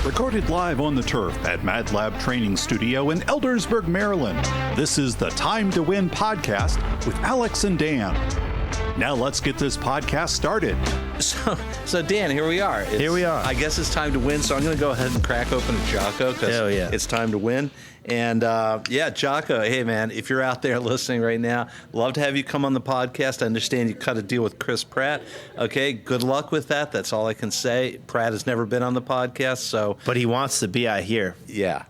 Recorded live on the turf at Mad Lab Training Studio in Eldersburg, Maryland. This is the Time to Win podcast with Alex and Dan. Now let's get this podcast started. So Dan, here we are. Here we are. I guess it's time to win, so I'm going to go ahead and crack open a Jocko because it's time to win. And Jocko, hey man, if you're out there listening right now, love to have you come on the podcast. I understand you cut a deal with Chris Pratt. Okay, good luck with that. That's all I can say. Pratt has never been on the podcast, so. But he wants to be, I hear. Yeah.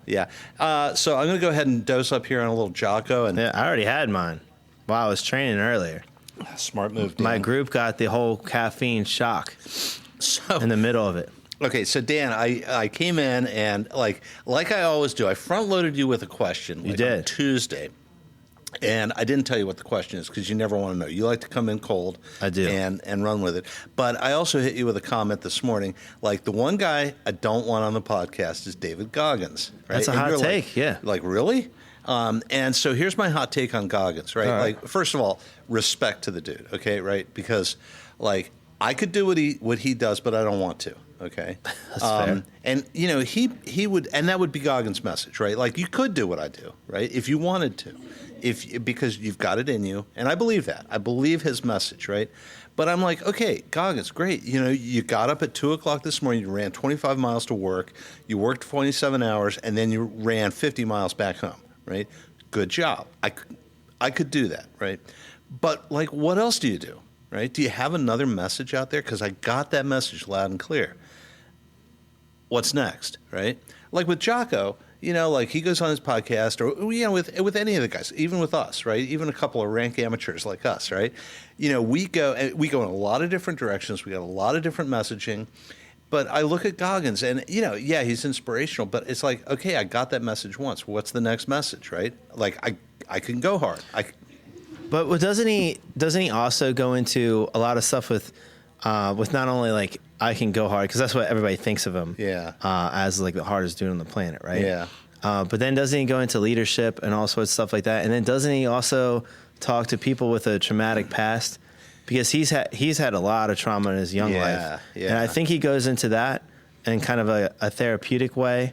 So I'm going to go ahead and dose up here on a little Jocko. And yeah, I already had mine while I was training earlier. Smart move, Dan. My group got the whole caffeine shock in the middle of it. Okay, so Dan, I came in and like I always do, I front-loaded you with a question. You did. On Tuesday, and I didn't tell you what the question is because you never want to know. You like to come in cold. I do. And run with it. But I also hit you with a comment this morning. Like, the one guy I don't want on the podcast is David Goggins. Right? That's a hot take, yeah. Like, really? And so here's my hot take on Goggins, right? Like, first of all, respect to the dude, okay, right? Because, like, I could do what he does, but I don't want to, okay? That's fair. And, you know, he would, and that would be Goggins' message, right? Like, you could do what I do, right? If you wanted to, because you've got it in you, and I believe that. I believe his message, right? But I'm like, okay, Goggins, great. You know, you got up at 2 o'clock this morning, you ran 25 miles to work, you worked 27 hours, and then you ran 50 miles back home. Right? Good job. I could do that, right? But, like, what else do you do, right? Do you have another message out there? Because I got that message loud and clear. What's next, right? Like with Jocko, you know, like he goes on his podcast or, you know, with any of the guys, even with us, right? Even a couple of rank amateurs like us, right? You know, we go in a lot of different directions. We got a lot of different messaging. But I look at Goggins, and, you know, yeah, he's inspirational, but it's like, okay, I got that message once. What's the next message, right? Like, I can go hard. But doesn't he also go into a lot of stuff with not only, like, I can go hard, because that's what everybody thinks of him as, like, the hardest dude on the planet, right? Yeah. But then doesn't he go into leadership and all sorts of stuff like that? And then doesn't he also talk to people with a traumatic past? Because he's had a lot of trauma in his young life. Yeah. And I think he goes into that in kind of a therapeutic way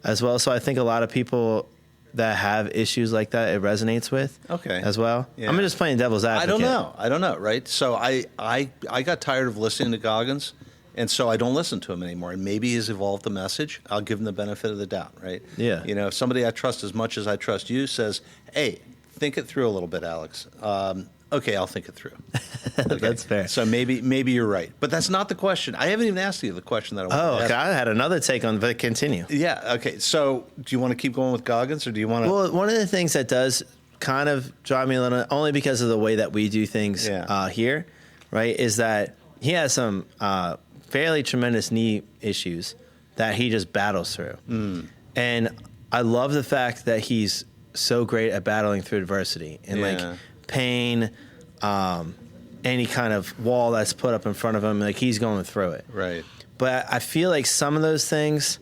as well. So I think a lot of people that have issues like that, it resonates with as well. Yeah. I'm just playing devil's advocate. I don't know, right? So I got tired of listening to Goggins, and so I don't listen to him anymore. And maybe he's evolved the message. I'll give him the benefit of the doubt, right? Yeah. You know, if somebody I trust as much as I trust you says, hey, think it through a little bit, Alex. Okay, I'll think it through. Okay. That's fair. So maybe you're right. But that's not the question. I haven't even asked you the question that I wanted to ask. I had another take on, but continue. Yeah, okay. So do you want to keep going with Goggins, or do you want to... Well, one of the things that does kind of drive me a little, only because of the way that we do things here, right, is that he has some fairly tremendous knee issues that he just battles through. And I love the fact that he's so great at battling through adversity and, like, pain, any kind of wall that's put up in front of him, like, he's going through it. Right. But I feel like some of those things,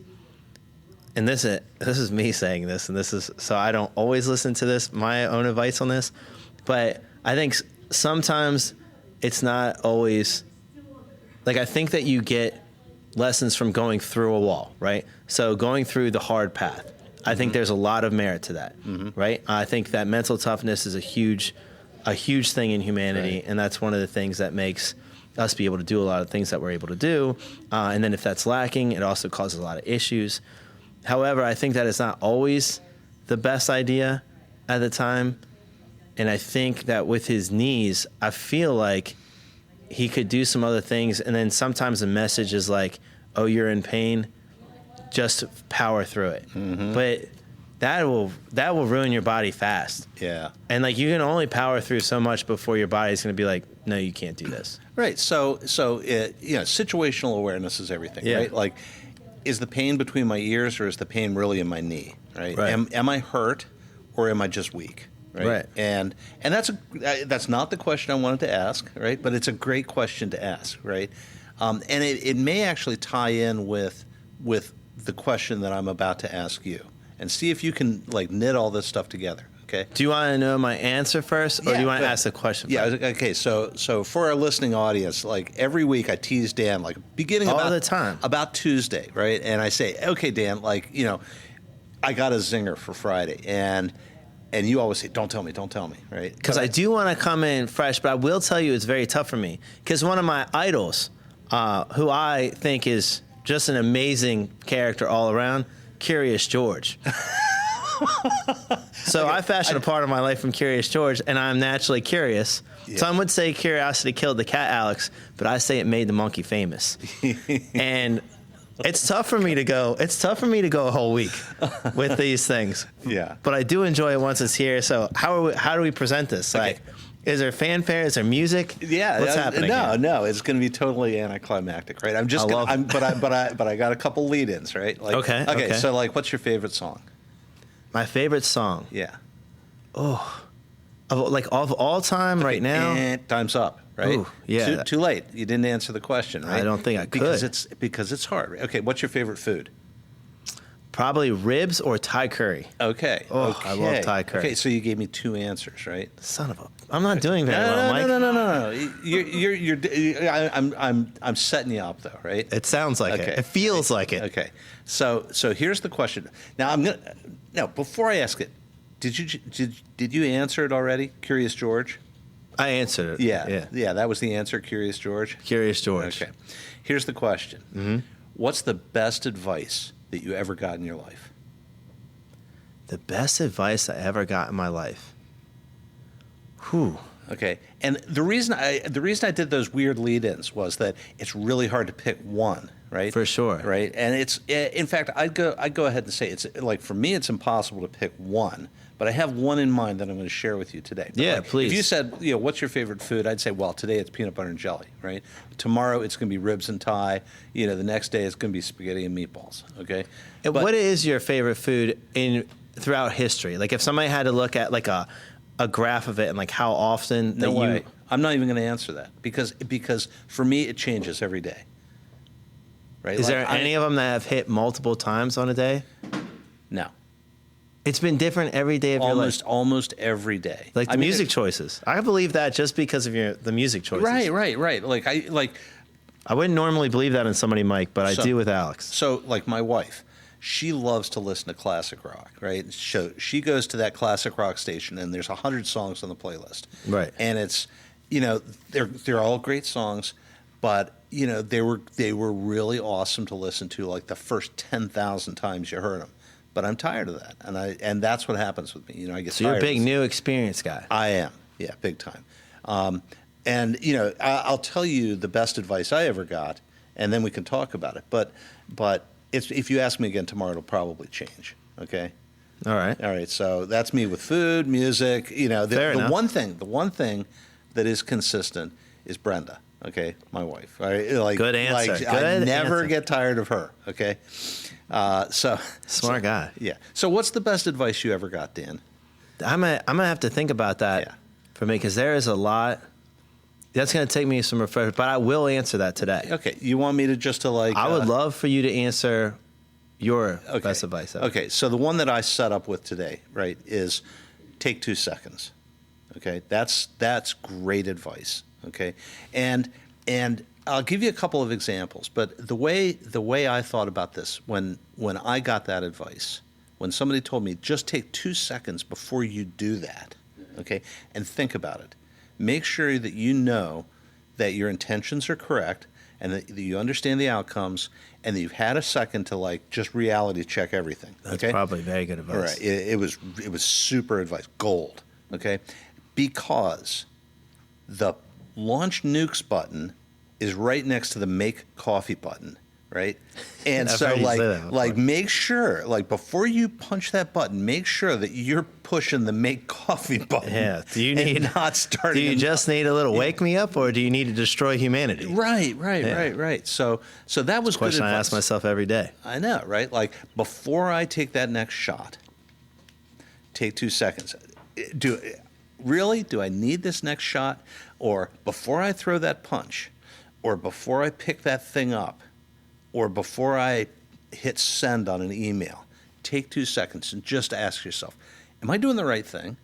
and this is me saying this, and this is, so I don't always listen to this, my own advice on this, but I think sometimes it's not always, like, I think that you get lessons from going through a wall, right? So going through the hard path, I think there's a lot of merit to that, right? I think that mental toughness is a huge thing in humanity, and that's one of the things that makes us be able to do a lot of things that we're able to do. And then if that's lacking, it also causes a lot of issues. However, I think that it's not always the best idea at the time. And I think that with his knees, I feel like he could do some other things. And then sometimes the message is like, oh, you're in pain, just power through it. But that will ruin your body fast. Yeah. And, like, you can only power through so much before your body's going to be like, no, you can't do this. Right. So situational awareness is everything, right? Like, is the pain between my ears, or is the pain really in my knee, right? Am I hurt, or am I just weak? Right. And that's not the question I wanted to ask, right? But it's a great question to ask, right? And it may actually tie in with the question that I'm about to ask you, and see if you can, like, knit all this stuff together. Okay. Do you want to know my answer first, or do you want to ask the question Yeah. first? Okay. So for our listening audience, like every week I tease Dan, like beginning All about the time. about Tuesday, right? And I say, okay, Dan, like I got a zinger for Friday, and you always say, don't tell me, right? Because I do want to come in fresh, but I will tell you it's very tough for me. Because one of my idols, who I think is just an amazing character all around, Curious George. So I fashioned a part of my life from Curious George, and I'm naturally curious. Yeah. Some would say curiosity killed the cat, Alex, but I say it made the monkey famous. And it's tough for me to go. It's tough for me to go a whole week with these things. Yeah. But I do enjoy it once it's here. So how do we present this? Okay. Like, is there fanfare? Is there music? Yeah, What's happening? No, it's going to be totally anticlimactic, right? I'm just, but I got a couple lead-ins, right? Like, Okay. So, like, what's your favorite song? My favorite song. Yeah. Of all time right now? And time's up, right? Ooh, yeah. Too late. You didn't answer the question, right? I don't think I because could. because it's hard. Okay, what's your favorite food? Probably ribs or Thai curry. Okay. Oh, okay. I love Thai curry. Okay, so you gave me two answers, right? Son of a... I'm not doing very well, Mike. No. I'm setting you up though, right? It sounds like Okay. it. It feels like it. Okay. So here's the question. Now before I ask it, did you answer it already? Curious George? I answered it. Yeah, that was the answer, Curious George. Curious George. Okay. Here's the question. Mm-hmm. What's the best advice that you ever got in your life? The best advice I ever got in my life. Whew. Okay. And the reason I did those weird lead-ins was that it's really hard to pick one, right? For sure. Right? And it's, in fact, I'd go ahead and say it's like, for me, it's impossible to pick one, but I have one in mind that I'm going to share with you today. But Yeah, like, please. If you said, what's your favorite food? I'd say, well, today it's peanut butter and jelly, right? Tomorrow it's going to be ribs and Thai. The next day it's going to be spaghetti and meatballs, okay? And what is your favorite food throughout history? Like if somebody had to look at like a graph of it and like how often No way. I'm not even going to answer that because for me it changes every day. Right? Is there any of them that have hit multiple times on a day? No. It's been different every day of your life. Almost every day. Like the music choices. I believe that just because of the music choices. Right. I wouldn't normally believe that in somebody, Mike, but I do with Alex. So like my wife, she loves to listen to classic rock, right? So she goes to that classic rock station and there's 100 songs on the playlist. Right. And it's, they're all great songs, but they were really awesome to listen to like the first 10,000 times you heard them. But I'm tired of that, and that's what happens with me. I get so tired. You're a big new experience guy. I am, yeah, big time. And I'll tell you the best advice I ever got, and then we can talk about it. But if you ask me again tomorrow, it'll probably change. Okay. All right. So that's me with food, music. The one thing that is consistent is Brenda. Okay, my wife. Good answer. I never get tired of her. Okay. Smart guy. Yeah. So what's the best advice you ever got, Dan? I'm gonna have to think about that for me because there is a lot. That's gonna take me some refresh, but I will answer that today. Okay. You want me to I would love for you to answer your best advice ever. Okay. So the one that I set up with today, right, is take 2 seconds. Okay. That's great advice. Okay. And I'll give you a couple of examples, but the way I thought about this when I got that advice, when somebody told me just take 2 seconds before you do that, okay, and think about it. Make sure that you know that your intentions are correct and that you understand the outcomes and that you've had a second to just reality check everything. That's okay? probably very good advice. All right. It was super advice, gold, okay, because the launch nukes button is right next to the make coffee button, right? And so make sure, before you punch that button, make sure that you're pushing the make coffee button. Yeah. Do you just need a little wake me up, or do you need to destroy humanity? Right. So that was good advice. Question I ask myself every day. I know, right? Before I take that next shot, take 2 seconds. Do I need this next shot? Or before I throw that punch, or before I pick that thing up, or before I hit send on an email, take 2 seconds and just ask yourself, am I doing the right thing?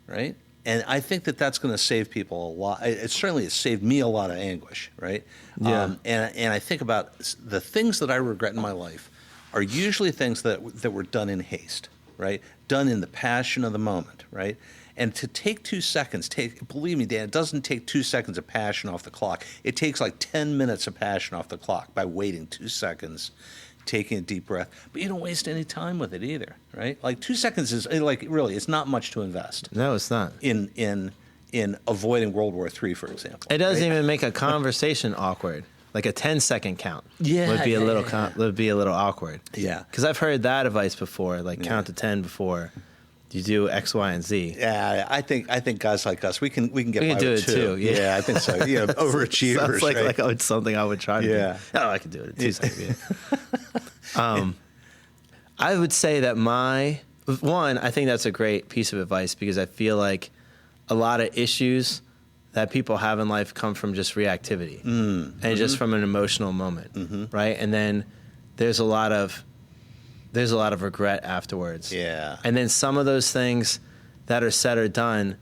Right? And I think that that's going to save people a lot. It certainly has saved me a lot of anguish, right? Yeah. And I think about the things that I regret in my life are usually things that were done in haste, right? Done in the passion of the moment, right? And to take 2 seconds, believe me, Dan, it doesn't take 2 seconds of passion off the clock. It takes like 10 minutes of passion off the clock by waiting 2 seconds, taking a deep breath. But you don't waste any time with it either, right? Like 2 seconds is like really, it's not much to invest No, it's not. in avoiding World War III, for example. It doesn't right? even make a conversation awkward. Like a 10-second count Yeah, would be a yeah, little yeah. would be a little awkward. Yeah. Because I've heard that advice before, like count to 10 before you do X, Y, and Z. Yeah, I think guys like us, we can get We by can do with it two. too. Yeah. I think so. Yeah, overachievers. Sounds like right? it's something I would try to Yeah. do. Oh, I can do it in 2 seconds. Yeah. I would say that I think that's a great piece of advice because I feel like a lot of issues that people have in life come from just reactivity and just from an emotional moment, right? And then there's a lot of regret afterwards. Yeah. And then some of those things that are said or done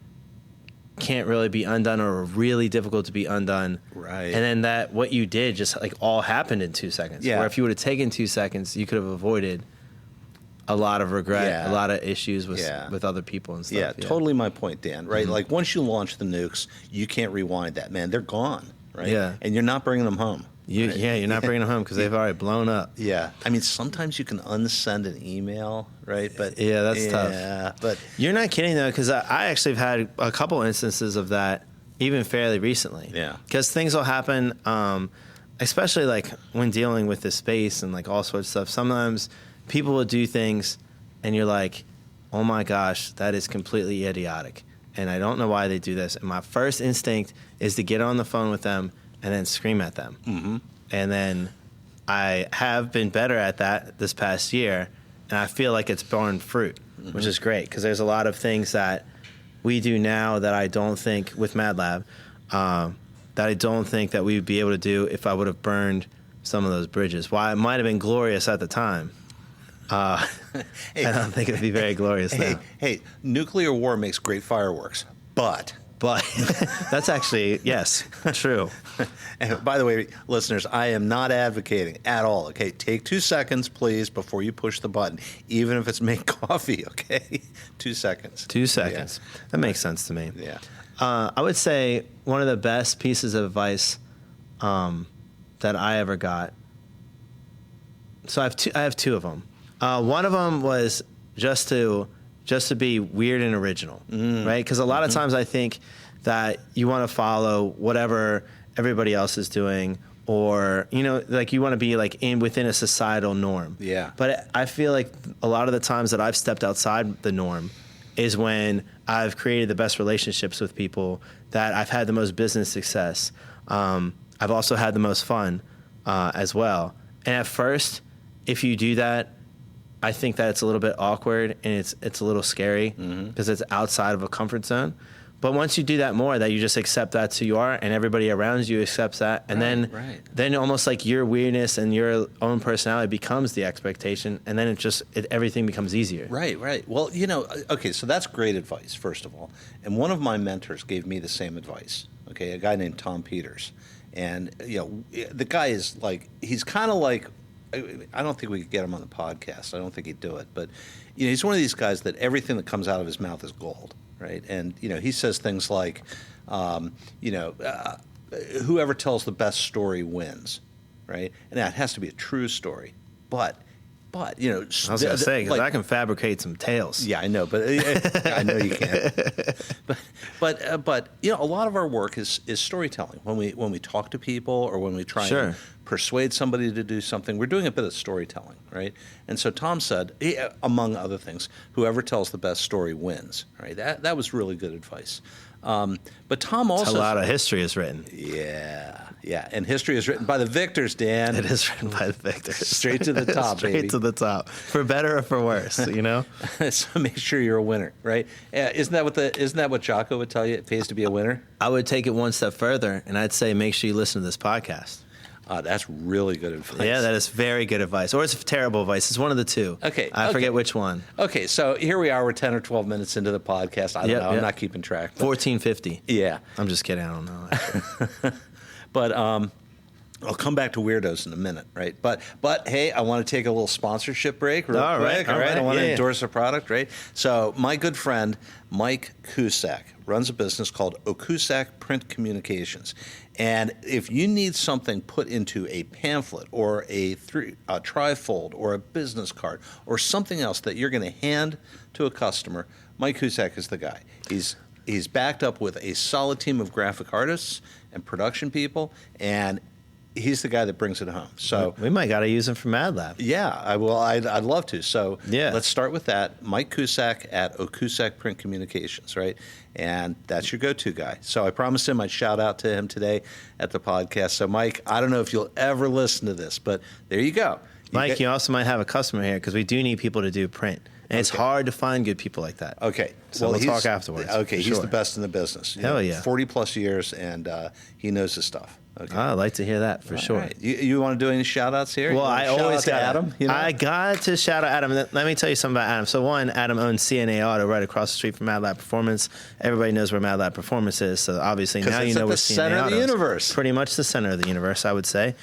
can't really be undone or are really difficult to be undone. Right. And then that what you did just like all happened in 2 seconds. Yeah. Where if you would have taken 2 seconds, you could have avoided a lot of regret, Yeah. a lot of issues with Yeah. with other people and stuff. Yeah, totally my point, Dan, right? Like once you launch the nukes, you can't rewind that, man. They're gone, right? Yeah. And you're not bringing them home. right? Yeah, you're not bringing them home because they've already blown up. Yeah. I mean, sometimes you can unsend an email, right? But Yeah, that's tough. Yeah, but You're not kidding though, because I actually have had a couple instances of that, even fairly recently. Yeah. Because things will happen, especially like when dealing with the space and like all sorts of stuff. Sometimes people will do things, and you're like, "Oh my gosh, that is completely idiotic," and I don't know why they do this. And my first instinct is to get on the phone with them and then scream at them. Mm-hmm. And then I have been better at that this past year, and I feel like it's borne fruit, which is great because there's a lot of things that we do now that I don't think with Mad Lab that I don't think that we would be able to do if I would have burned some of those bridges. While it might have been glorious at the time, I don't think it would be very glorious now. hey, nuclear war makes great fireworks, but That's actually, yes, true. and by the way, listeners, I am not advocating at all. Okay, take 2 seconds, please, before you push the button, even if it's make coffee. Okay, 2 seconds. 2 seconds. That makes sense to me. Yeah. I would say one of the best pieces of advice that I ever got. So I have two of them. One of them was just to be weird and original, right? Because a lot of times I think that you want to follow whatever everybody else is doing, or like you want to be like within a societal norm. Yeah. But I feel like a lot of the times that I've stepped outside the norm is when I've created the best relationships with people, that I've had the most business success. I've also had the most fun as well. And at first, if you do that, I think that it's a little bit awkward and it's a little scary because it's outside of a comfort zone. But once you do that more, that you just accept that's who you are, and everybody around you accepts that, and then almost like your weirdness and your own personality becomes the expectation, and then everything becomes easier. Right. Well, okay, so that's great advice, first of all. And one of my mentors gave me the same advice, okay, a guy named Tom Peters. And, the guy is like, he's kind of like, I don't think we could get him on the podcast. I don't think he'd do it. But, he's one of these guys that everything that comes out of his mouth is gold, right? And, he says things like, whoever tells the best story wins, right? And that has to be a true story. But I was going to say, because I can fabricate some tales. Yeah, I know, but I know you can. But a lot of our work is storytelling. When we talk to people or when we try and persuade somebody to do something, we're doing a bit of storytelling, right? And so Tom said, among other things, whoever tells the best story wins, right? That was really good advice. But Tom also... A lot of history is written. Yeah, and history is written by the victors, Dan. It is written by the victors. Straight to the top, Straight baby. to the top, for better or for worse, So make sure you're a winner, right? Isn't that what Jocko would tell you? It pays to be a winner. I would take it one step further, and I'd say make sure you listen to this podcast. That's really good advice. Yeah, that is very good advice. Or it's terrible advice. It's one of the two. Okay, I forget which one. Okay, so here we are. We're 10 or 12 minutes into the podcast. I don't know. I'm not keeping track. 14:50. Yeah. I'm just kidding. I don't know. Actually. But I'll come back to weirdos in a minute, right? But hey, I want to take a little sponsorship break real quick. All right. I want to endorse a product, right? So my good friend Mike Cusack runs a business called Okusak Print Communications. And if you need something put into a pamphlet or a trifold or a business card or something else that you're going to hand to a customer, Mike Cusack is the guy. He's backed up with a solid team of graphic artists and production people, and he's the guy that brings it home. So we might got to use him for Mad Lab. Yeah, I will. I'd love to. So yeah, let's start with that. Mike Cusack at Okusak Print Communications, right? And that's your go-to guy. So I promised him I'd shout out to him today at the podcast. So Mike, I don't know if you'll ever listen to this, but there you go. Mike, you also might have a customer here because we do need people to do print. And it's hard to find good people like that. Okay. So we'll talk afterwards. Okay, he's the best in the business. Hell yeah. 40-plus years, and he knows his stuff. Okay. I'd like to hear that for sure. Right. You want to do any shout-outs here? Well, I always got Adam. You know? I got to shout out Adam. Let me tell you something about Adam. So one, Adam owns CNA Auto right across the street from Mad Lab Performance. Everybody knows where Mad Lab Performance is, so obviously now you know where CNA Auto is. Center of the universe. Pretty much the center of the universe, I would say.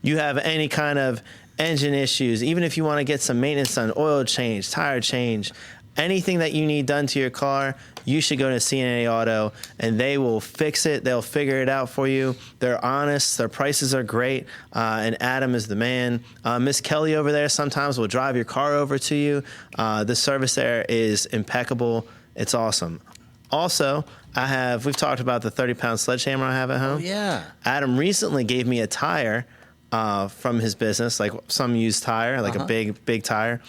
You have any kind of engine issues, even if you want to get some maintenance done, oil change, tire change, anything that you need done to your car, you should go to CNA Auto, and they will fix it. They'll figure it out for you. They're honest. Their prices are great, and Adam is the man. Miss Kelly over there sometimes will drive your car over to you. The service there is impeccable. It's awesome. Also, we've talked about the 30-pound sledgehammer I have at home. Oh, yeah. Adam recently gave me a tire from his business, like some used tire, like a big tire.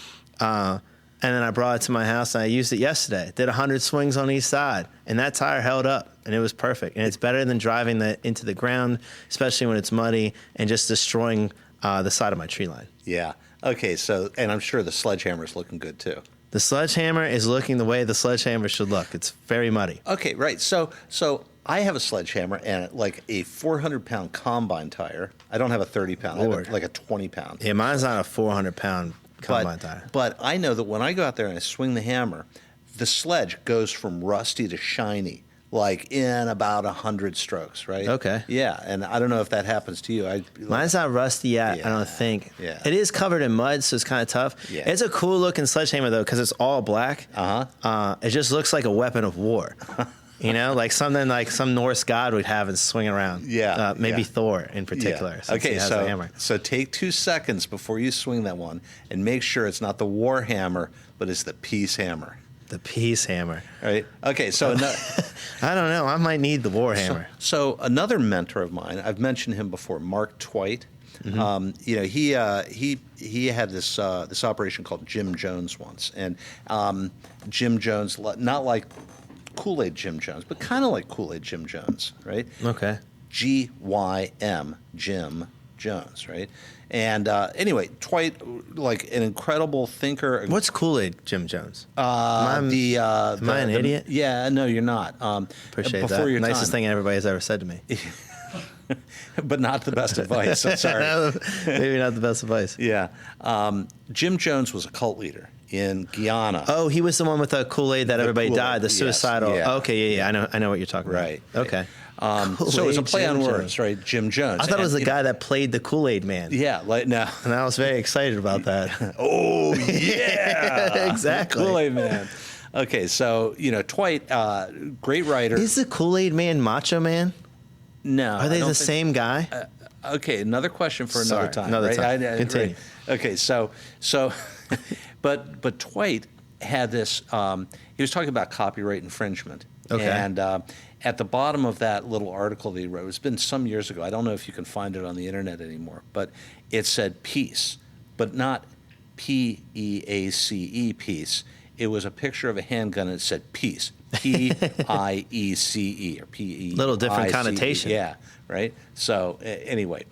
And then I brought it to my house, and I used it yesterday. Did 100 swings on each side, and that tire held up, and it was perfect. And it's better than driving into the ground, especially when it's muddy, and just destroying the side of my tree line. Yeah. Okay, so, and I'm sure the sledgehammer is looking good, too. The sledgehammer is looking the way the sledgehammer should look. It's very muddy. Okay, right. So I have a sledgehammer and like a 400-pound combine tire. I don't have a 30-pound. I have like a 20-pound. Yeah, mine's not a 400-pound combine tire. But I know that when I go out there and I swing the hammer, the sledge goes from rusty to shiny, like in about 100 strokes, right? Okay. Yeah, and I don't know if that happens to you. Mine's not rusty yet, I don't think. Yeah. It is covered in mud, so it's kind of tough. Yeah. It's a cool looking sledgehammer, though, because it's all black. It just looks like a weapon of war. You know, like something like some Norse god would have and swing around. Yeah. Maybe Thor in particular. Yeah. Okay, so take 2 seconds before you swing that one and make sure it's not the war hammer, but it's the peace hammer. The peace hammer. Right? Okay, so... I don't know. I might need the war hammer. So another mentor of mine, I've mentioned him before, Mark Twite. Mm-hmm. You know, he had this operation called Jim Jones once. And Jim Jones, not like Kool-Aid Jim Jones, but kind of like Kool-Aid Jim Jones, right? Okay. GYM, Jim Jones, right? And anyway, Twite, like an incredible thinker. What's Kool-Aid Jim Jones? Am I an idiot? Yeah, no, you're not. Appreciate that. Nicest thing anybody's ever said to me. But not the best advice. I'm sorry. Maybe not the best advice. Yeah. Jim Jones was a cult leader in Guyana. Oh, he was the one with the Kool-Aid that everybody died, the suicidal. Yes, yeah. Okay, yeah. I know what you're talking right, about. Okay. So it was a play on words, right? Jim Jones. I thought it was the guy that played the Kool-Aid Man. Yeah, no. And I was very excited about that. Oh, yeah. Exactly. Kool-Aid Man. Okay, so, you know, Twite, great writer. Is the Kool-Aid Man Macho Man? No. Are they the same guy? Okay, another question for another time. Another time. Continue. Right. Okay, so but Twite had this, he was talking about copyright infringement. Okay. And at the bottom of that little article that he wrote, it's been some years ago, I don't know if you can find it on the internet anymore, but it said peace, but not P-E-A-C-E, peace. It was a picture of a handgun and it said peace, P-I-E-C-E, or P-E-I-C-E. Little different connotation. Yeah, right? So anyway,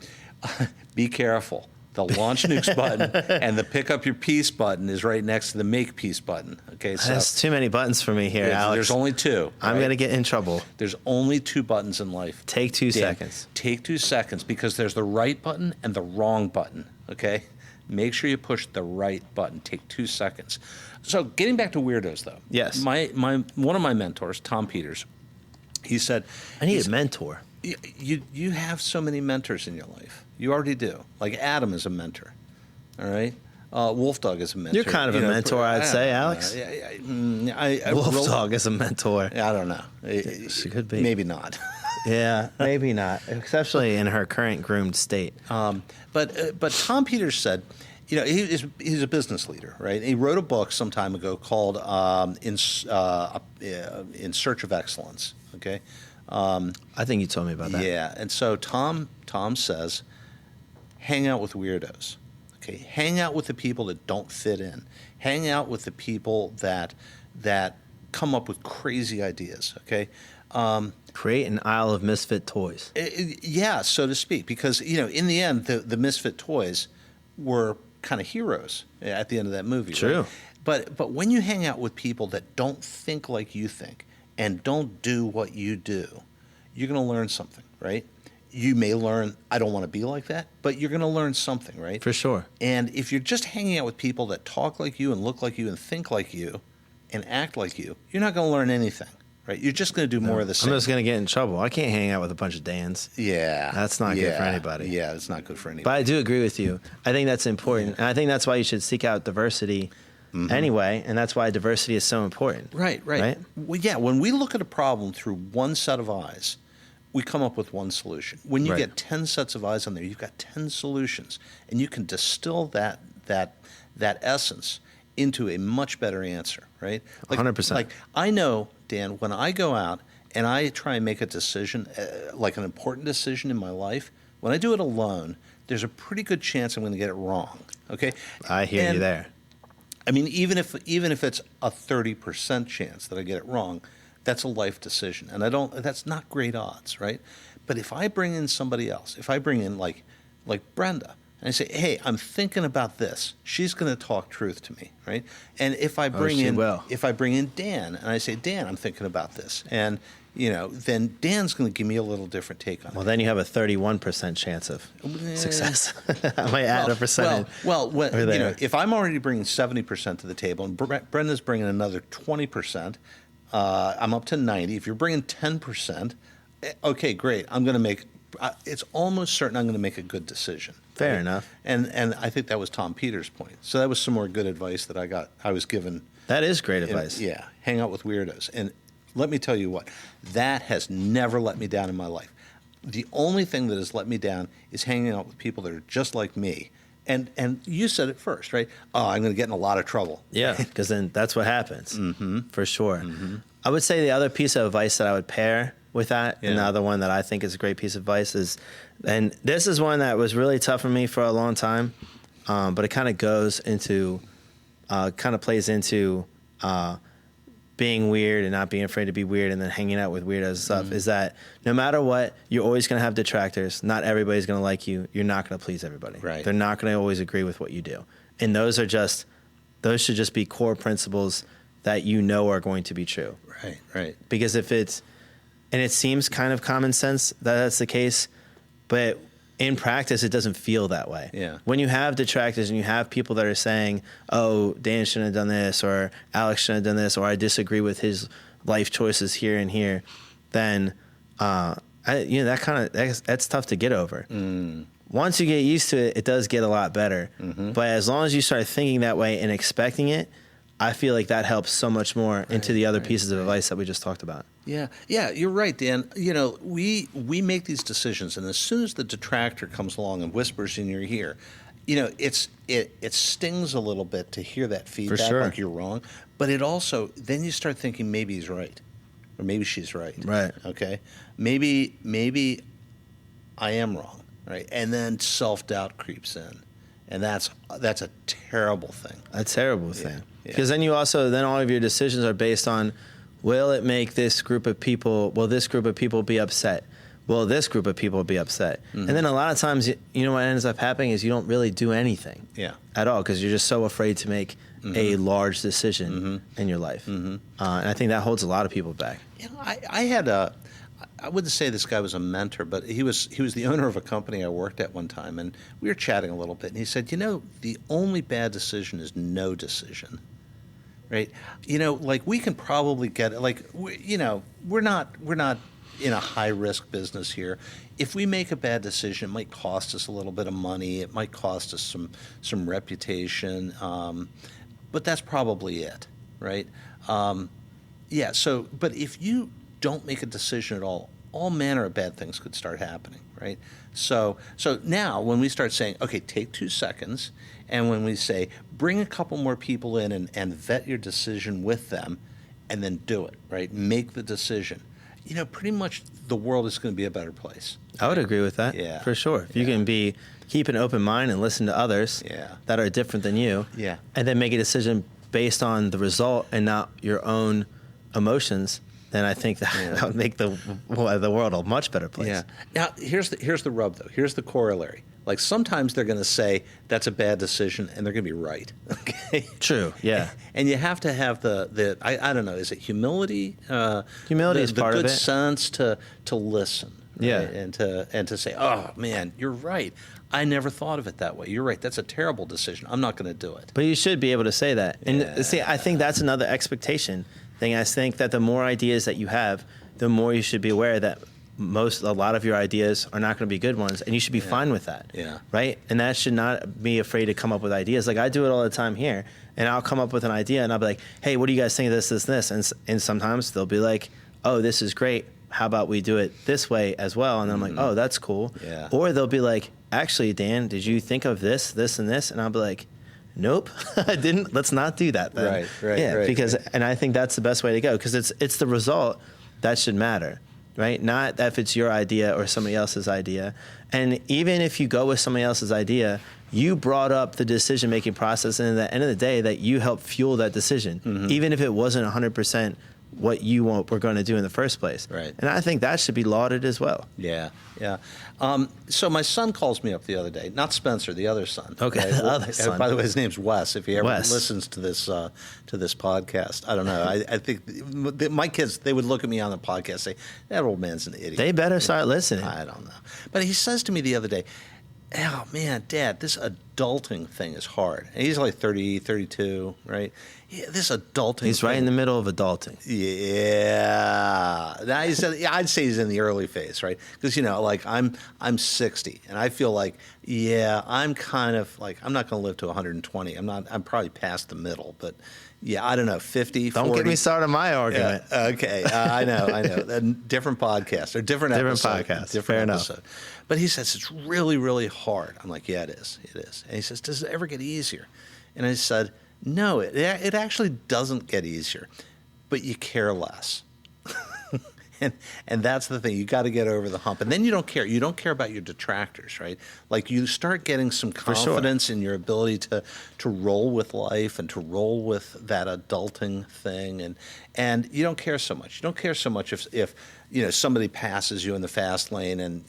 be careful. The launch nukes button and the pick up your piece button is right next to the make peace button. Okay, so That's too many buttons for me here, Alex. there's only two. I'm right? going to get in trouble. There's only 2 buttons in life. Take 2 Dan, seconds. Take 2 seconds because there's the right button and the wrong button. Okay, make sure you push the right button. Take 2 seconds. So getting back to weirdos, though. Yes. My one of my mentors, Tom Peters, he said, I need a mentor. You have so many mentors in your life. You already do. Like Adam is a mentor. All right. Wolf Dog is a mentor. You're kind of a mentor, I'd say, Alex. Wolf Dog is a mentor. I don't know. She could be. Maybe not. Yeah, maybe not, especially in her current groomed state. But Tom Peters said, he's a business leader, right? He wrote a book some time ago called In Search of Excellence. Okay. I think you told me about that. Yeah, and so Tom says, hang out with weirdos. Okay, hang out with the people that don't fit in. Hang out with the people that come up with crazy ideas. Okay. Create an aisle of misfit toys. Yeah, so to speak, because in the end, the misfit toys were kind of heroes at the end of that movie. True. Right? But when you hang out with people that don't think like you think and don't do what you do, you're going to learn something, right? You may learn, I don't want to be like that, but you're going to learn something, right? For sure. And if you're just hanging out with people that talk like you and look like you and think like you and act like you, you're not going to learn anything, right? You're just going to do more of the same. I'm just going to get in trouble. I can't hang out with a bunch of Dans. Yeah. That's not good for anybody. Yeah, it's not good for anybody. But I do agree with you. I think that's important. And I think that's why you should seek out diversity anyway. And that's why diversity is so important. Right? Well, yeah, when we look at a problem through one set of eyes, we come up with one solution. When you get 10 sets of eyes on there, you've got 10 solutions. And you can distill that essence into a much better answer, right? 100%. Like I know, Dan, when I go out and I try and make a decision, like an important decision in my life, when I do it alone, there's a pretty good chance I'm going to get it wrong. Okay? I hear you there. I mean, even if it's a 30% chance that I get it wrong, that's a life decision, and that's not great odds, right? But if I bring in somebody else, if I bring in like Brenda, and I say, hey, I'm thinking about this, she's going to talk truth to me, right? And if I bring in Dan, and I say, Dan, I'm thinking about this, and then Dan's going to give me a little different take on it. Well, then you have a 31% chance of success. I might add a percentage. If I'm already bringing 70% to the table, and Brenda's bringing another 20%. I'm up to 90. If you're bringing 10%, okay, great. I'm going to make. It's almost certain I'm going to make a good decision. Fair enough. And I think that was Tom Peters' point. So that was some more good advice that I was given. That is great advice. Yeah, hang out with weirdos. And let me tell you what, that has never let me down in my life. The only thing that has let me down is hanging out with people that are just like me. And you said it first, right? Oh, I'm going to get in a lot of trouble. Yeah, because then that's what happens, for sure. I would say the other piece of advice that I would pair with that, and the other one that I think is a great piece of advice is, and this is one that was really tough for me for a long time, but it kind of goes into, plays into being weird and not being afraid to be weird and then hanging out with weirdos and stuff, is that no matter what, you're always going to have detractors. Not everybody's going to like you. You're not going to please everybody. Right. They're not going to always agree with what you do. And those should just be core principles that are going to be true. Right. Because and it seems kind of common sense that that's the case, but in practice, it doesn't feel that way. Yeah. When you have detractors and you have people that are saying, oh, Dan shouldn't have done this, or Alex shouldn't have done this, or I disagree with his life choices here and here, then that's tough to get over. Once you get used to it, it does get a lot better. But as long as you start thinking that way and expecting it, I feel like that helps so much more into the other pieces of advice that we just talked about. Yeah, you're right, Dan. We make these decisions, and as soon as the detractor comes along and whispers in your ear, it stings a little bit to hear that feedback, For sure. like you're wrong. But it also, then you start thinking maybe he's right, or maybe she's right. Right. Okay. Maybe I am wrong. Right. And then self-doubt creeps in, and that's a terrible thing. A terrible thing. Because then all of your decisions are based on, will this group of people be upset? well, this group of people will be upset. And then a lot of times, you know what ends up happening is you don't really do anything at all because you're just so afraid to make a large decision in your life. And I think that holds a lot of people back. You know, I wouldn't say this guy was a mentor, but he was the owner of a company I worked at one time, and we were chatting a little bit, and he said, you know, the only bad decision is no decision, right? You know, like we can probably get it, like, we're not in a high-risk business here. If we make a bad decision, it might cost us a little bit of money, it might cost us some reputation, but that's probably it, right? But if you don't make a decision at all manner of bad things could start happening, right? So now when we start saying, okay, take 2 seconds, and when we say, bring a couple more people in and vet your decision with them, and then do it, right? Make the decision. You know, pretty much the world is going to be a better place. I would agree with that, for sure. If you can keep an open mind and listen to others that are different than you, and then make a decision based on the result and not your own emotions, then I think that would make the world a much better place. Yeah. Now, here's the rub, though. Here's the corollary. Like, sometimes they're going to say that's a bad decision, and they're going to be right. Okay. True. Yeah. And you have to have I don't know. Is it humility? Humility is part of it. The good sense to listen. Right? Yeah. And to say, oh man, you're right. I never thought of it that way. You're right. That's a terrible decision. I'm not going to do it. But you should be able to say that. And see, I think that's another expectation thing. I think that the more ideas that you have, the more you should be aware that a lot of your ideas are not going to be good ones, and you should be fine with that. Yeah. Right? And that should not be afraid to come up with ideas. Like I do it all the time here, and I'll come up with an idea, and I'll be like, hey, what do you guys think of this, this, and this? And sometimes they'll be like, oh, this is great. How about we do it this way as well? And I'm like, oh, that's cool. Yeah. Or they'll be like, actually, Dan, did you think of this, this, and this? And I'll be like, nope, I didn't. Let's not do that then. Right. Yeah, because and I think that's the best way to go because it's the result that should matter, right? Not if it's your idea or somebody else's idea. And even if you go with somebody else's idea, you brought up the decision-making process, and at the end of the day, that you helped fuel that decision, even if it wasn't 100% what you were going to do in the first place. Right. And I think that should be lauded as well. Yeah. So my son calls me up the other day, not Spencer, the other son. Okay, right? the other son. By the way, his name's Wes. If he ever Wes. listens to this podcast, I don't know. I think my kids, they would look at me on the podcast and say, that old man's an idiot. They better start listening. I don't know. But he says to me the other day, oh, man, Dad, this adulting thing is hard. And he's like 30, 32, right? Yeah, this adulting He's thing. right in the middle of adulting. Yeah. Now I'd say he's in the early phase, right? Because, like I'm 60, and I feel like, I'm kind of like, I'm not going to live to 120. I'm probably past the middle, but I don't know, 50, 40. Don't get me started on my argument. Yeah, okay, I know. A different podcast or different episode. Podcast. Different Fair episode. Enough. But he says it's really, really hard. I'm like, yeah, it is. It is. And he says, does it ever get easier? And I said, no, it actually doesn't get easier, but you care less. And that's the thing. You got to get over the hump. And then you don't care. You don't care about your detractors, right? Like you start getting some confidence in your ability to roll with life and to roll with that adulting thing. And you don't care so much. You don't care so much if somebody passes you in the fast lane and,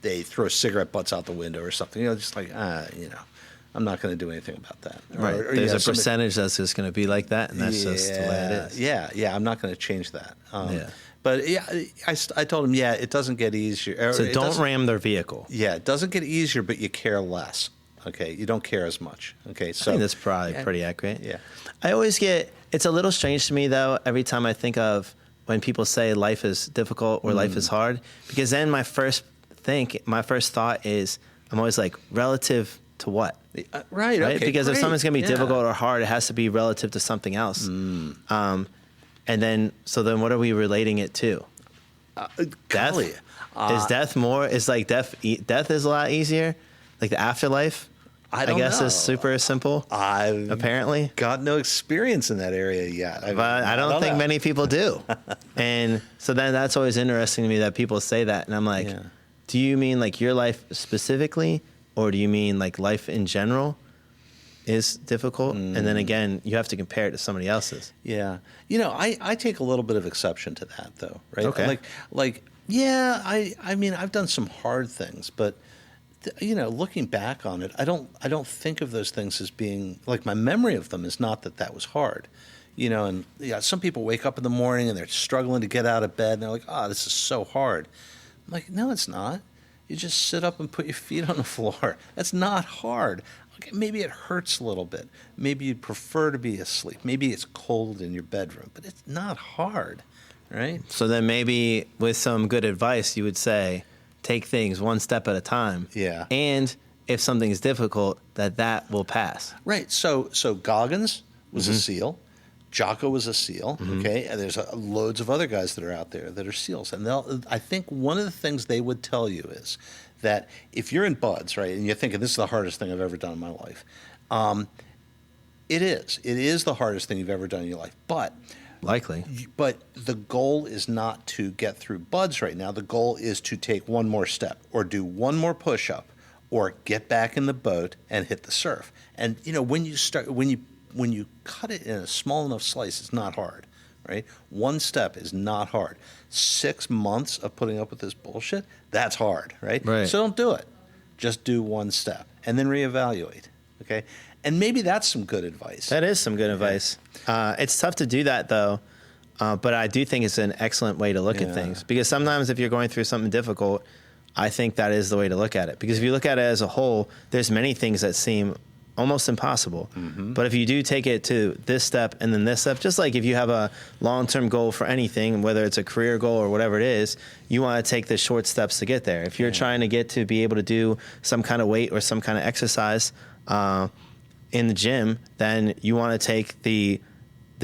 they throw cigarette butts out the window or something. Just like, I'm not going to do anything about that. Right. There's a percentage that's just going to be like that, and that's just the way it is. Yeah. I'm not going to change that. But I told him, it doesn't get easier. So don't ram their vehicle. Yeah, it doesn't get easier, but you care less. Okay, you don't care as much. Okay, so I think that's probably pretty accurate. Yeah. I always it's a little strange to me though every time I think of when people say life is difficult or life is hard, because then my first thought is I'm always like, relative to what? Right. Okay, because great. if something's going to be difficult or hard, it has to be relative to something else. And then what are we relating it to? Death? Is death more? Is like death is a lot easier? Like the afterlife? I guess know. is super simple. I've apparently got no experience in that area yet. But I don't think many people do. And so then that's always interesting to me that people say that. And I'm like, do you mean like your life specifically? Or do you mean like life in general is difficult? And then again, you have to compare it to somebody else's. Yeah. I take a little bit of exception to that though, right? Okay. Like Yeah, I mean, I've done some hard things, but looking back on it, I don't think of those things as being like, my memory of them is not that was hard. And some people wake up in the morning and they're struggling to get out of bed and they're like, "Oh, this is so hard." I'm like, "No, it's not. You just sit up and put your feet on the floor. That's not hard. Okay, maybe it hurts a little bit. Maybe you'd prefer to be asleep. Maybe it's cold in your bedroom, but it's not hard." Right? So then maybe with some good advice, you would say, take things one step at a time. Yeah. And if something is difficult, that will pass. Right. So Goggins was a SEAL. Jocko was a SEAL. Okay. And there's loads of other guys that are out there that are SEALs. And I think one of the things they would tell you is that if you're in BUD/S, right, and you're thinking, this is the hardest thing I've ever done in my life. It is. It is the hardest thing you've ever done in your life. But the goal is not to get through BUD/S right now. The goal is to take one more step or do one more push-up or get back in the boat and hit the surf. And, when you cut it in a small enough slice, it's not hard, right? One step is not hard. 6 months of putting up with this bullshit, that's hard, right? So don't do it. Just do one step and then reevaluate, okay? And maybe that's some good advice. That is some good advice. It's tough to do that, though, but I do think it's an excellent way to look at things. Because sometimes if you're going through something difficult, I think that is the way to look at it. Because if you look at it as a whole, there's many things that seem almost impossible. But if you do take it to this step and then this step, just like if you have a long-term goal for anything, whether it's a career goal or whatever it is, you want to take the short steps to get there. If you're trying to get to be able to do some kind of weight or some kind of exercise, in the gym, then you want to take the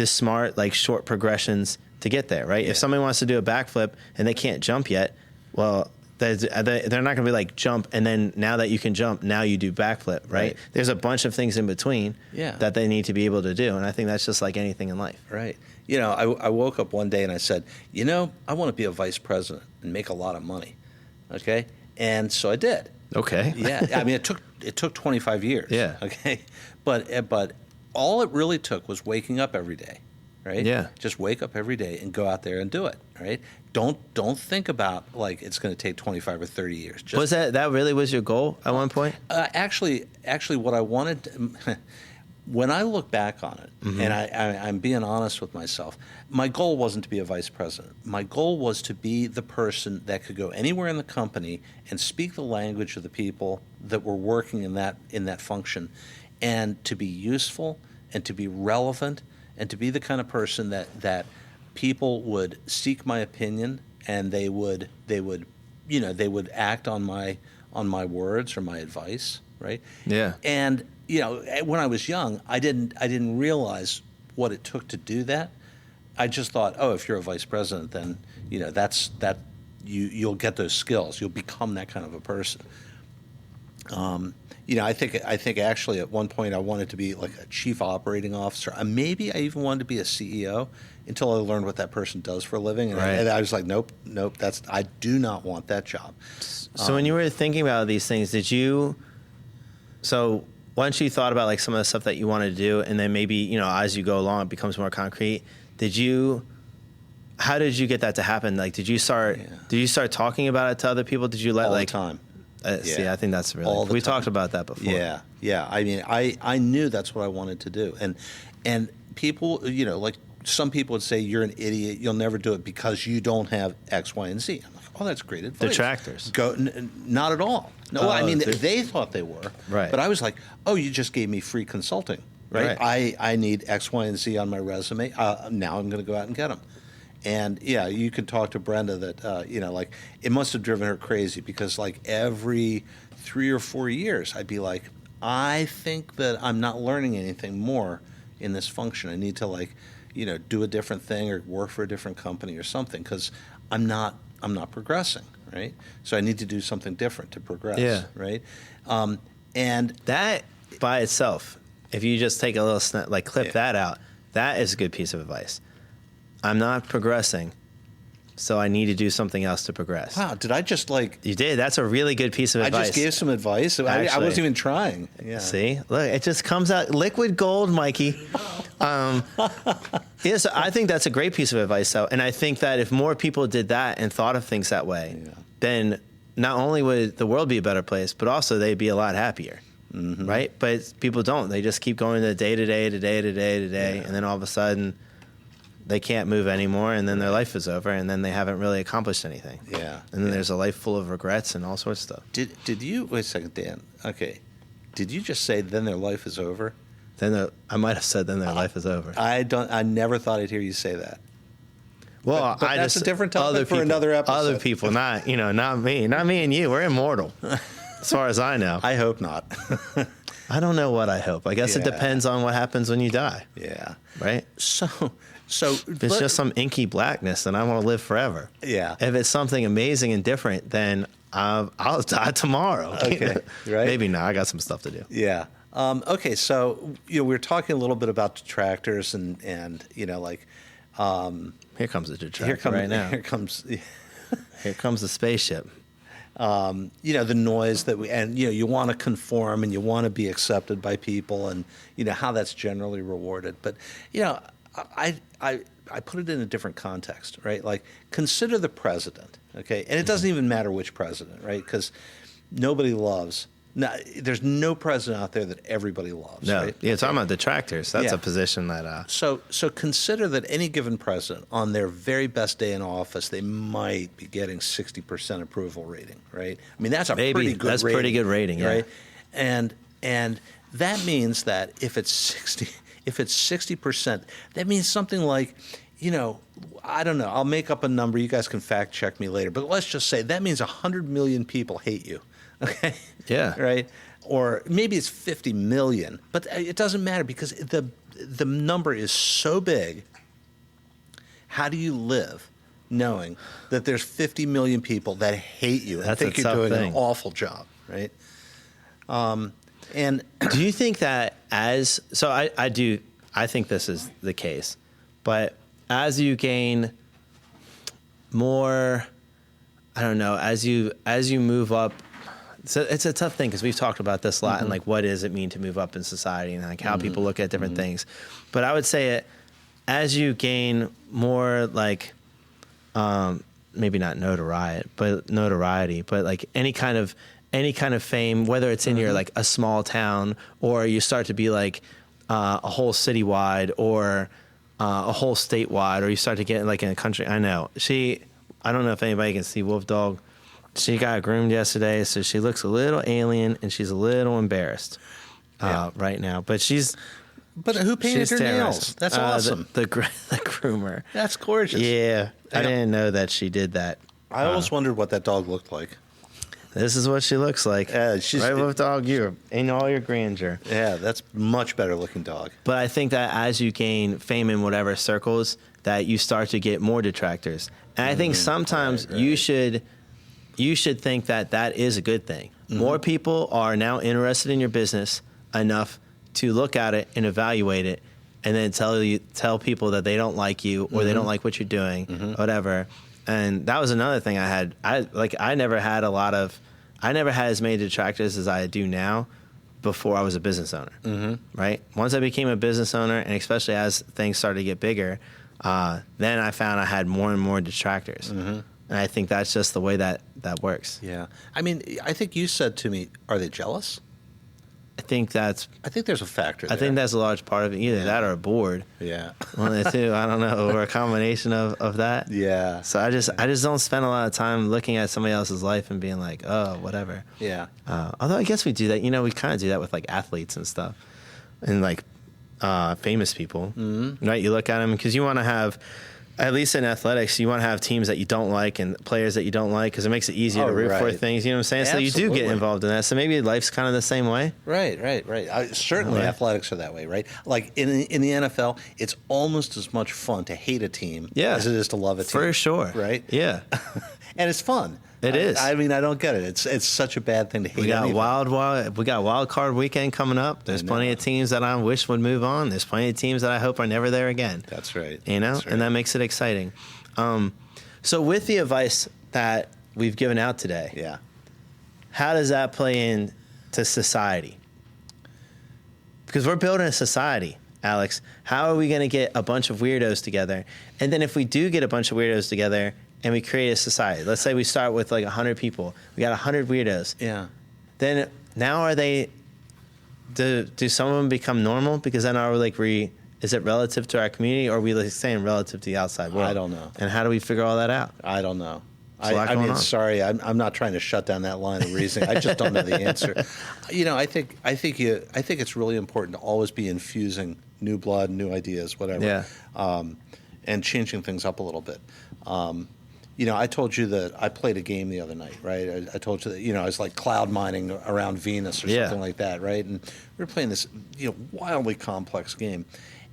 smart, like, short progressions to get there, right? If somebody wants to do a backflip and they can't jump yet, well, they're not going to be like, jump, and then now that you can jump, now you do backflip, right? There's a bunch of things in between that they need to be able to do, and I think that's just like anything in life. Right. I woke up one day and I said, I want to be a vice president and make a lot of money, okay? And so I did. Okay. Yeah. I mean, it took 25 years. Yeah. Okay. But all it really took was waking up every day, right? Yeah. Just wake up every day and go out there and do it, right? Don't think about like it's going to take 25 or 30 years. Just, was that really was your goal at one point? Actually, what I wanted, when I look back on it, and I'm being honest with myself, my goal wasn't to be a vice president. My goal was to be the person that could go anywhere in the company and speak the language of the people that were working in that function, and to be useful and to be relevant and to be the kind of person that people would seek my opinion and they would act on my words or my advice, right? Yeah. And when I was young, I didn't realize what it took to do that. I just thought, if you're a vice president, then you'll get those skills. You'll become that kind of a person. I think actually at one point I wanted to be like a chief operating officer. Maybe I even wanted to be a CEO until I learned what that person does for a living, and I was like, nope, I do not want that job. So when you were thinking about these things, once you thought about like some of the stuff that you wanted to do, and then maybe as you go along it becomes more concrete, how did you get that to happen? Like, did you start talking about it to other people? Did you let all the time? See, I think that's really. We talked about that before. Yeah. I mean, I knew that's what I wanted to do, and people, like some people would say, "You're an idiot. You'll never do it because you don't have X, Y, and Z." I'm like, "Oh, that's great advice." Detractors. Not at all. No, I mean they thought they were. Right. But I was like, "Oh, you just gave me free consulting, right? I need X, Y, and Z on my resume. Now I'm going to go out and get them." And you can talk to Brenda that, like it must have driven her crazy because like every 3 or 4 years, I'd be like, I think that I'm not learning anything more in this function. I need to do a different thing or work for a different company or something because I'm not progressing, right? So I need to do something different to progress, right? And that by itself, if you just take a little snap, clip that out, that is a good piece of advice. I'm not progressing, so I need to do something else to progress. Wow, did I just You did. That's a really good piece of advice. I just gave some advice. I wasn't even trying. Yeah. See? Look, it just comes out liquid gold, Mikey. Yeah, so I think that's a great piece of advice, though. And I think that if more people did that and thought of things that way, then not only would the world be a better place, but also they'd be a lot happier, right? But people don't. They just keep going to day to day to day to day to day, and then all of a sudden they can't move anymore, and then their life is over, and then they haven't really accomplished anything. Yeah. And then there's a life full of regrets and all sorts of stuff. Did you wait a second, Dan? Okay, did you just say then their life is over? I might have said then their life is over. I never thought I'd hear you say that. Well, but that's a different topic for another episode. Other people, not me and you. We're immortal, as far as I know. I hope not. I don't know what I hope. I guess it depends on what happens when you die. Yeah. Right. So if it's just some inky blackness, then I want to live forever. Yeah. If it's something amazing and different, then I'll die tomorrow. Okay. Right. Maybe not. I got some stuff to do. Yeah. Okay. So we were talking a little bit about detractors and like. Here comes the detractor right now. Here comes the spaceship. The noise that you want to conform and you want to be accepted by people, and how that's generally rewarded. But I put it in a different context, right? Like, consider the president, okay? And it doesn't even matter which president, right? Because nobody loves. No, there's no president out there that everybody loves. No, right? yeah, talking about detractors. That's a position that. So consider that any given president, on their very best day in office, they might be getting 60% approval rating, right? I mean, that's pretty good rating. That's pretty good rating, yeah. Right? And that means that if it's 60%, that means something like, I don't know. I'll make up a number. You guys can fact check me later. But let's just say that means 100 million people hate you. Okay. Yeah. Right. Or maybe it's 50 million, but it doesn't matter because the number is so big. How do you live knowing that there's 50 million people that hate you and think you're doing an awful job, right? And do you think that I think this is the case, but as you gain more, I don't know, as you move up. So it's a tough thing because we've talked about this a lot and like what does it mean to move up in society and like how people look at different things. But I would say as you gain more like maybe not notoriety, but like any kind of fame, whether it's in your like a small town or you start to be like a whole citywide or a whole statewide, or you start to get like in a country. I don't know if anybody can see Wolf Dog. She got groomed yesterday, so she looks a little alien and she's a little embarrassed right now. But who painted her nails? That's awesome. The groomer. That's gorgeous. Yeah, I didn't know that she did that. I always wondered what that dog looked like. This is what she looks like. She's right, Wolf Dog. You're in all your grandeur. Yeah, that's much better looking dog. But I think that as you gain fame in whatever circles, that you start to get more detractors. And I think sometimes you should think that is a good thing. More people are now interested in your business enough to look at it and evaluate it, and then tell people that they don't like you or they don't like what you're doing, whatever. And that was another thing I had. I never had as many detractors as I do now before I was a business owner. Right? Once I became a business owner, and especially as things started to get bigger, then I found I had more and more detractors. And I think that's just the way that works. Yeah. I mean, I think you said to me, are they jealous? I think there's a factor there. I think that's a large part of it. Either that or a bored. Yeah. One of the two. I don't know. Or a combination of that. Yeah. So I just don't spend a lot of time looking at somebody else's life and being like, oh, whatever. Yeah. Although I guess we do that. We kind of do that with like athletes and stuff. And like famous people. Right? You look at them because you want to have... At least in athletics, you want to have teams that you don't like and players that you don't like because it makes it easier to root for things. You know what I'm saying? Absolutely. So you do get involved in that. So maybe life's kind of the same way. Right. Certainly athletics are that way, right? Like in the NFL, it's almost as much fun to hate a team as it is to love a team. For sure. Right? Yeah. And it's fun. It is. I mean, I don't get it. It's such a bad thing to hate. We got wild card weekend coming up. There's plenty of teams that I wish would move on. There's plenty of teams that I hope are never there again. That's right. And that makes it exciting. So with the advice that we've given out today, how does that play into society? Because we're building a society Alex, how are we going to get a bunch of weirdos together? And then if we do get a bunch of weirdos together and we create a society, let's say we start with like 100 people, we got 100 weirdos. Yeah. Then now do some of them become normal? Because then are we like, is it relative to our community, or are we like saying relative to the outside world? I don't know. And how do we figure all that out? I don't know. There's a lot going on. Sorry, I'm not trying to shut down that line of reasoning. I just don't know the answer. I think it's really important to always be infusing new blood, new ideas, whatever, and changing things up a little bit. I told you that I played a game the other night, right? I told you that I was like cloud mining around Venus or something like that, right? And we were playing this wildly complex game,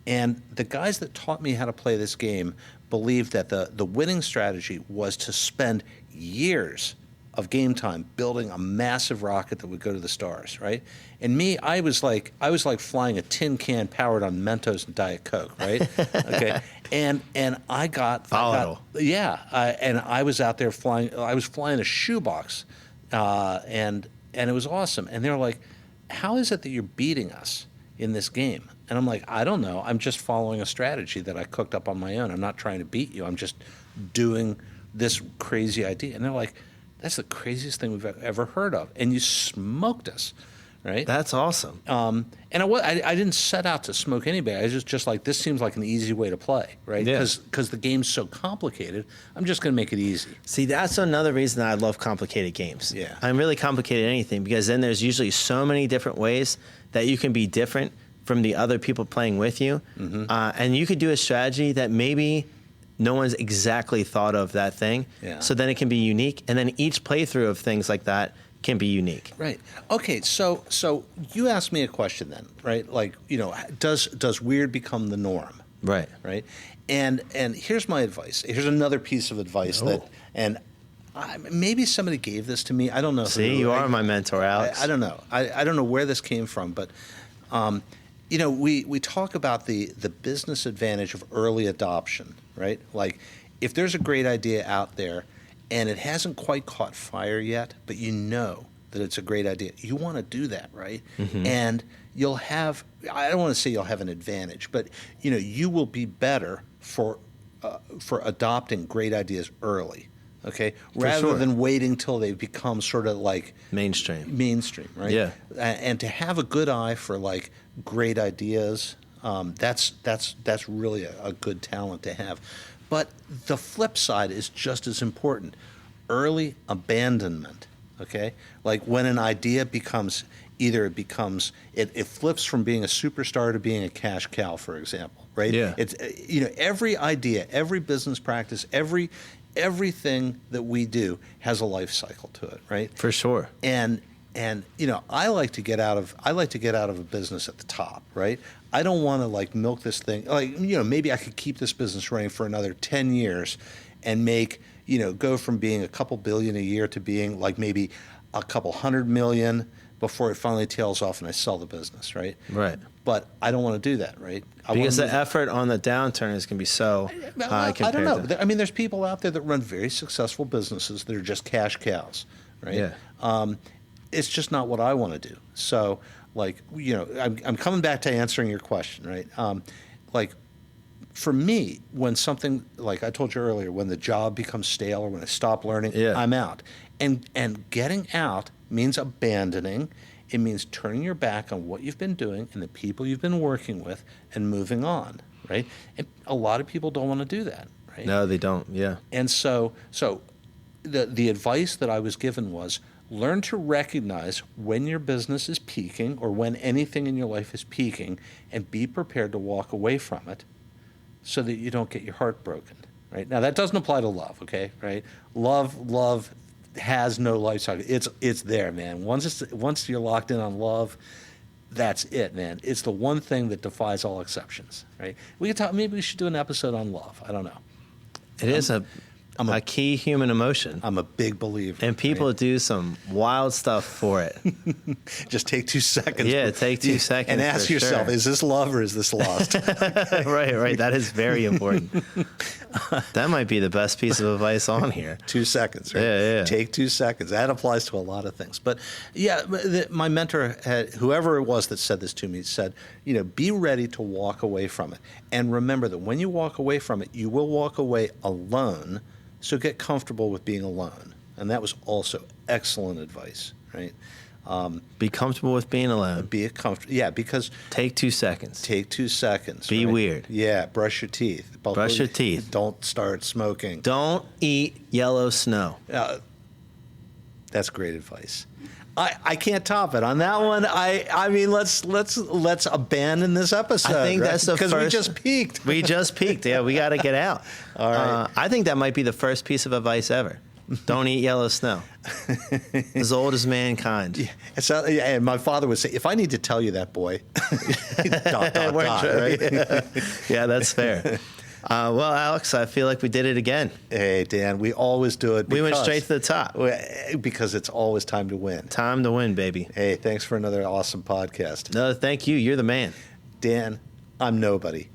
and the guys that taught me how to play this game believed that the winning strategy was to spend years of game time building a massive rocket that would go to the stars, right? And me, I was like flying a tin can powered on Mentos and Diet Coke, right? Okay, and I got volatile. And I was out there flying. I was flying a shoebox, and it was awesome. And they're like, "How is it that you're beating us in this game?" And I'm like, I don't know. I'm just following a strategy that I cooked up on my own. I'm not trying to beat you. I'm just doing this crazy idea. And they're like, that's the craziest thing we've ever heard of. And you smoked us, right? That's awesome. And I didn't set out to smoke anybody. I was just like, this seems like an easy way to play, right? Yeah. Because the game's so complicated, I'm just going to make it easy. See, that's another reason that I love complicated games. Yeah. I'm really complicated anything, because then there's usually so many different ways that you can be different from the other people playing with you. Mm-hmm. And you could do a strategy that maybe no one's exactly thought of that thing. Yeah. So then it can be unique. And then each playthrough of things like that can be unique. Right. Okay. So you asked me a question then, right? Like, does weird become the norm? Right. Right. And here's my advice. Here's another piece of advice maybe somebody gave this to me. I don't know. See, you are my mentor, Alex. I don't know. I don't know where this came from, but we talk about the business advantage of early adoption, right? Like, if there's a great idea out there and it hasn't quite caught fire yet, but you know that it's a great idea, you want to do that, right? Mm-hmm. And you'll have, I don't want to say you'll have an advantage, but you will be better for adopting great ideas early. Okay, rather than waiting till they become sort of like mainstream, right? Yeah. And to have a good eye for like great ideas, that's really a good talent to have. But the flip side is just as important: early abandonment. Okay, like when an idea becomes it flips from being a superstar to being a cash cow, for example, right? Yeah. It's every idea, every business practice, everything that we do has a life cycle to it, right? For sure. And I like to get out of a business at the top, right? I don't want to like milk this thing. Like, maybe I could keep this business running for another 10 years and make, go from being a couple billion a year to being like maybe a couple $100 million before it finally tails off and I sell the business, right? Right. But I don't want to do that, right? Because the effort on the downturn is going to be so high compared I don't know. to... I mean, there's people out there that run very successful businesses that are just cash cows, right? Yeah. It's just not what I want to do. So, like, I'm coming back to answering your question, right? Like, for me, when something, like I told you earlier, when the job becomes stale or when I stop learning, I'm out. And getting out means abandoning. It means turning your back on what you've been doing and the people you've been working with and moving on, right? And a lot of people don't want to do that, right? No, they don't, yeah. And so the advice that I was given was learn to recognize when your business is peaking or when anything in your life is peaking and be prepared to walk away from it so that you don't get your heart broken, right? Now, that doesn't apply to love, okay, right? Love has no life cycle. It's there, man. Once you're locked in on love, that's it, man. It's the one thing that defies all exceptions, right? We could talk. Maybe we should do an episode on love. I don't know. It is a a key human emotion. I'm a big believer. And people right? do some wild stuff for it. Just take 2 seconds. Yeah, take 2 seconds. And ask for yourself, sure. is this love or is this lost? Right. That is very important. That might be the best piece of advice on here. 2 seconds, right? Yeah. Take 2 seconds. That applies to a lot of things. But yeah, my mentor, whoever it was that said this to me, said, be ready to walk away from it. And remember that when you walk away from it, you will walk away alone. So get comfortable with being alone. And that was also excellent advice, right? Be comfortable with being alone. Be comfortable. Yeah, because Take 2 seconds. take 2 seconds. Be right? weird. Yeah, brush your teeth. Brush your teeth. Don't start smoking. Don't eat yellow snow. That's great advice. I can't top it on that one. I mean, let's abandon this episode. I think that's the because first. we just peaked. We just peaked. Yeah, we got to get out. All right. I think that might be the first piece of advice ever. Don't eat yellow snow. As old as mankind. So, and my father would say, "If I need to tell you that, boy." Right? Yeah, that's fair. Well, Alex, I feel like we did it again. Hey, Dan, we always do it. We went straight to the top. Because it's always time to win. Time to win, baby. Hey, thanks for another awesome podcast. No, thank you. You're the man. Dan, I'm nobody.